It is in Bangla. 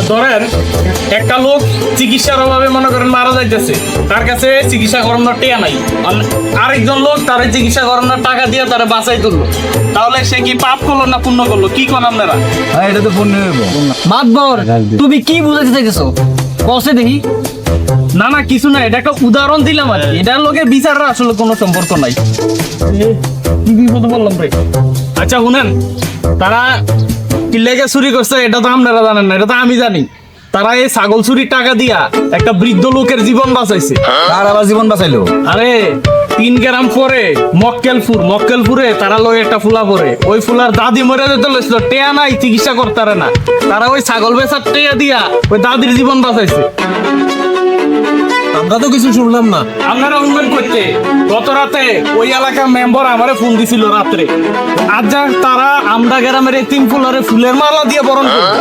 ধরেন একটা লোক চিকিৎসার অভাবে মনে করেন মারা যাইতেছে, তার কাছে চিকিৎসা করানোর টাকা নাই, আরেকজন লোক তার চিকিৎসা করানোর টাকা দিয়ে তারা বাঁচাই তুললো, তাহলে সে কি পাপ করলো না পুণ্য করলো? কি কোন আপনারা? এটা তো পূর্ণ হইব। মাতবর তুমি কি বুঝাতে চাইতেছো কসে দেখি? না না কিছু না, এটা একটা উদাহরণ দিলাম আর কি। এটার লোকের বিচারের আসলে কোনো সম্পর্ক নাই। কি বিপদ বললাম রে। আচ্ছা শুনেন, তারা কি লেগে চুরি করছে এটা তো আপনারা জানেন না, এটা তো আমি জানি। তারা এই ছাগল চুরির টাকা দিয়া একটা বৃদ্ধ লোকের জীবন বাঁচাইছে। তার আবার জীবন বাঁচাইলো। আরে 3 গ্রাম পরে মক্কেলপুরে তারা লই একটা ফুলা পরে, ওই ফুলার দাদি মরে যেতে লইছিল, টেয়া নাই, চিকিৎসা করতারে না, তারা ওই ছাগল বেচার টেয়া দিয়া ওই দাদির জীবন বাঁচাইছে। আমরা তো কিছু শুনলাম না। আপনারা উন্নয়ন করতে গত রাতে ওই এলাকার মেম্বার আমারে ফোন দিছিল রাত্রে, আজ যাক তারা আমরা গ্রামের এই 3 ফুলের মালা দিয়ে বরণ করবে।